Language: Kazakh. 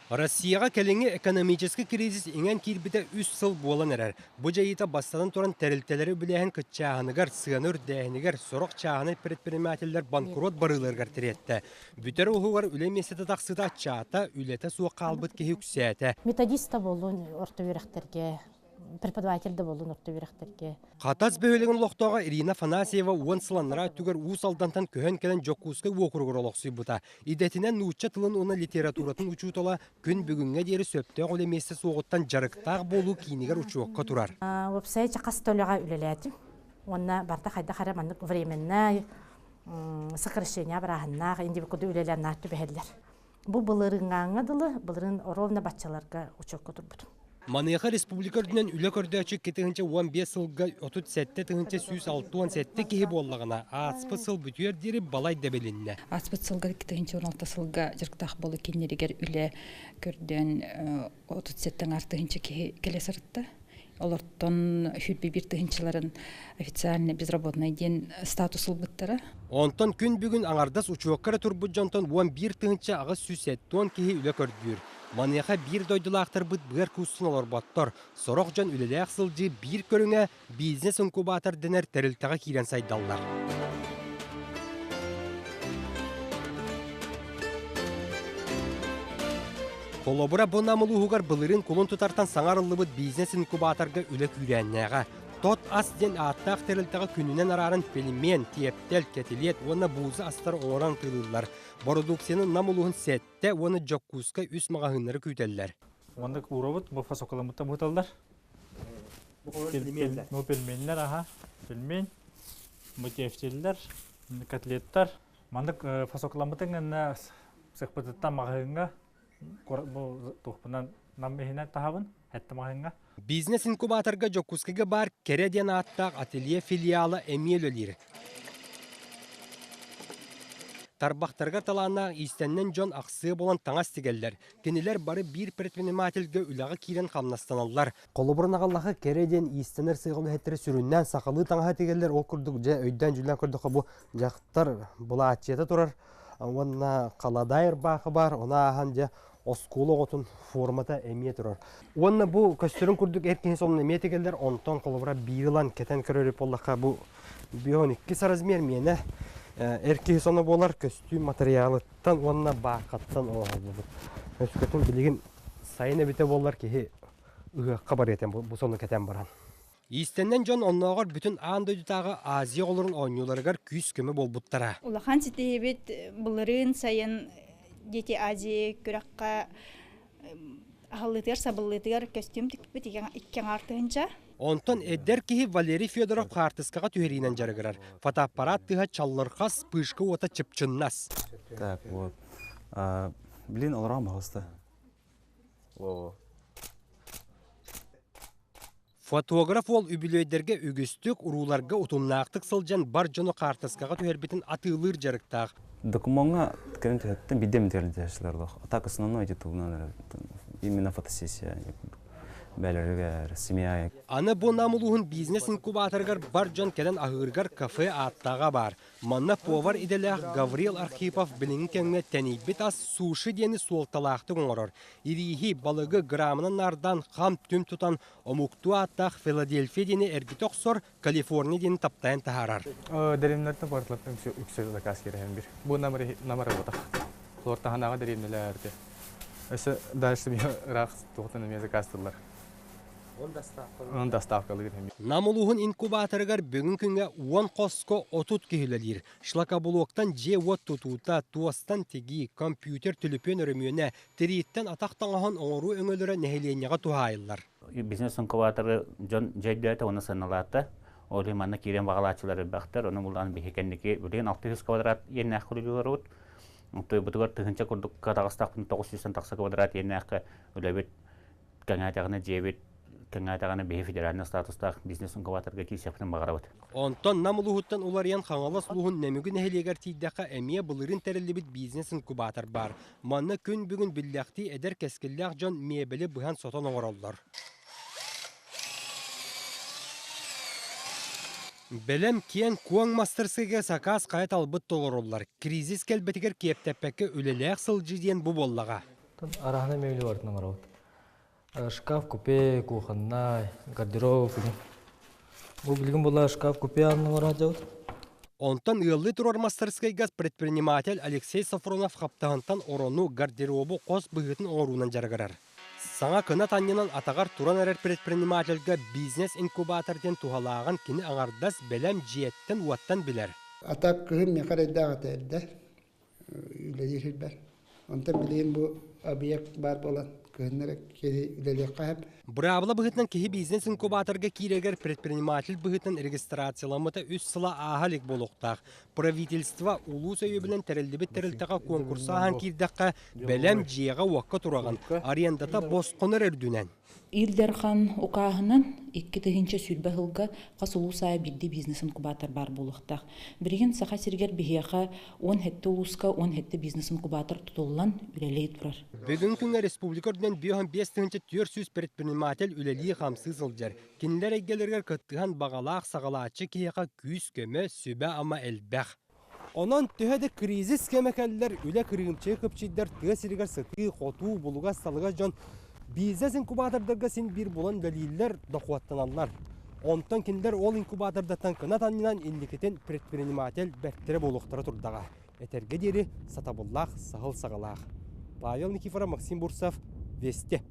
Россияға кәліңе экономический кризис еңен кирбіті үс сыл болан әрәр. Бұ жайыта бастадан тұран тәрілтелері біләхін күтчағынығар, сығаныр дәйінігер, сұрық чағыны предпринимателер банкрот барылырғар тіретті. Бүтер ұғығар үлемесеті тақсыда чаата, үлеті суық қалбыт кеге үксәті. Методиста болуын орта веректерге, преподавателді болуын орта веректерге. Қатас бөлігін лоқтауға Ирина Фанасьева уын сыланыра түгір ұс алдантан көхен келен жоққуысқа оқырғыр олықсый бұта. Идетінен нұтча тылын оны литературатын ұчуытыла күн бүгінге дері сөпті олеместі соғыттан жарықтақ болу кейінігер ұчуыққа тұрар. Вебсайт чақас төліға үлеләді. Онна барда қайда қарамандық временна, сокращения барағынна, инде бүкіді үлеләнна түбәхелдер. Бұл бұлырын аңадылы, бұлырын ровна батчаларға ұчуыққа тұрбыды. Манеха республикардынан үлі көрдәчі кетігінші 15 сылға 37 тігінші 106 кейі боллағына аспы сыл бүтер дері балай дәбелінне. Аспы сылға кетігінші 16 сылға жырқтақ болы кенерігер үлі көрден 37 артығыншы келе сыртты. Оларттан хүлбе бір тігіншілерін официальный безработный ден статус ұлбыттары. Онтан күн бүгін аңардас ұчуаққары тұрбыт жонтан 11 тігінші ағыз 107 кейі үлі көрдір. Манеха бір дойдылақтар бұд бұғар күсін олар баттар. Сорық жан үлілі ақсылжы бір көріңе бизнес инкубатор денер тәрілтіға кейрен сайдаллар. Колобыра бұнамылы ұғығар бұлырын құлын тұтартан саңарылы бұд бизнес инкубаторға үлі күрәннәға. Тот ас ден аттақ тәрілтіға күнінен арарын пелімен, тептел, кетілет, оны бұзы астар оңыран қылылар. Продукцияның намылуын сәтті, оны жоққуысқа үс мағағынлары күйтелілер. Ондық ұробыт, бұл фасокаламытта бұталдар. Пелменлер, пелмен, мұтефтелілер, котлеттар. Мандық фасокаламытың сықпытыттан мағағынға, тұқпынан наммехінен тағабын, әтті мағағынға. Бизнес инкубаторга жокускага бар кереден аттақ ателье филиалы эмелелер. Тарбақтарға таланна истеннен жон ақсы болан таңас тегеллер. Кенелер бары бір предпринимательге үлағы кирен қамнастаналар. Қолыбырын ағаллағы кереден истенер сыйғылы әттері сүріннен сақалы таңа тегеллер ол күрдік жа өйден жүлен күрдіқі бұл жақтар бұла атчеті тұрар. Онна қаладайыр бақы бар, она аған жа оскулы отын формата әме тұрар. Онна бұл көстерін күрдік әркені сонын әме тегелдер, онтан қолыбыра бейілан кетен көреріп олаққа бұл бион 2 размер мені әркені соны болар көстюм материалыттан, онна бақаттан оғалды. Өскөтін білеген сайын әбіте болар кейі ұғыққа бар етін бұл соны кетен баран. Истеннен жон оннағар бүтін аңдойдытағы Азия оларын ойнуларығар күйіс көмі бол бұттара. Улахан сетебет бұлырын сайын дети Азия көраққа ағылытығар, сабылытығар көстюм тікпет иккен артығынша. Онтон әддер кейі Валерий Федоров қартысқаға түйерінен жарығырар. Фотоаппарат тыға чаллырқас пышқы ота чыпчыннас. Так, вот. Блин, оларам бағысты. Фотограф ол үбілөйдерге үгістік, ұруларға ұтымнақтық сылжан бар жоны қартысқаға түйербетін атылыр жарықтақ. Документға тікерін түйеттен бидем түйерлдешілерді. Так, основной ететуғынан именно фотосессия. Бәлірігер, семья. Аны бұл намылуын бизнес инкубаторгар бар жон кәден ағыргар кафе аттаға бар. Манна повар иделәқ Гаврил Архипов біліңін кәңіне тәнейбет ас суши дені суолталақты ғоңырыр. Ирихи балығы грамынан нардан қам түм тұтан омукту аттақ Филадельфия дені әргітоқ сор Калифорния дені таптайын тахарар. Дәрімлерді бартылыптың үксіз заказ кереген бір. Бұл намары отақ. Лортағанаға дәрімлерді. Өсі дәлішті мен ұрақ тұқтының мен закастылар. Он доставкалы гырхем. Намылуын инкубаторгар бүгін күнге 10 қоско отут кейлелер. Шлакабулуқтан же от тұтуыта туастан теги компьютер түліпен өрімеуіне тірейттен атақтаңағын оңыру өңілері нәхеленеға туғайылар. Бизнес инкубаторы жайдайты оны саналаты. Олы маны керен бағалатшылары бақтар. Оны бұлдан бейкендеке бүлеген 600 квадрат ене ақылылар өт. Бұтығар түхінші күрдік қатағыстақпын 900 тақсы квадрат ене ақы үләбет кәңәтағыны жебет кәңәтағаны бейі федеральный статустақ бизнес инкубаторға кейсепінің бағарабыд. Онтан намылуғыттан олариян қаңалас луғын нәмігін әхелегер тейдіға әмия бұлырын тәрілібіт бизнес инкубатор бар. Манны күн бүгін білдәқті әдер кәскілләқ жон мебелі бұған сотан оңыралдар. Белем кен куаң мастерсыға сақас қайт албыт толырулар. Кризис кәлбетігер кептәппәкі өлеләқ сылжы ден бұ боллаға. Арахна мебели бартына марабыт. Шкаф, купе, кухонна, гардероб. Бу билген була шкаф, купе анны марабыт. Онтан ыллы турар мастерскайгас предприниматель Алексей Сафронов хаптахантан орону гардеробу қос бұғытын оруынан жарғарар. Саңа кына таннынан атағар туран әрер предпринимательға бизнес-инкубаторден тухалаған кені аңардас бәлем жиеттен уаттан білер. Атақ күйім мекарайдағы тәрді үлелер бар. Онтан білейін бұл объект бар болан күйінлері кері үлелер қағып. Бұрабыла бұғытынан кеhi бизнес-инкубаторға кирегер предприниматель бұғытынан регистрацияламыта үс сыла ағалик болуқтақ. Правительство улус өйебілін тәрілдібі тәрілтіға конкурсаған кирдаққа бәлем жиеға уаққа тұраған. Арендата босқоныр өрдінен. Илдерхан укаһынан 2-нче сүлбә хылга касылу сая бидди бизнес инкубатор бар булыктак. Бирген саха сиргер бихияха 10 хетте улуска 10 хетте бизнес инкубатор тутуллан үлелей турар. Бүгін күнгі республикорден 5-5 400 предприниматель үлелей хамсыз ылжар. Кенілер әйгелергер кыттыған бағалақ сағалачы кейеға күйіс көмі сөбә ама әлбәқ. Онан түйәді кризис кемекәлілер үлі кіргімче көпчейдер түйә сиргер сықы, қоту, бұлыға салыға жон бизнес инкубатордарға сен бір болан дәлелер дақуаттананлар. Онтан кендер ол инкубатордаттан кына танынан илликетен предприниматель бәттері болуқтары тұрдаға. Әтерге дері Сатабуллах, Сағыл Сағалақ. Павел Никифоров, Максим Бурсов, Весте.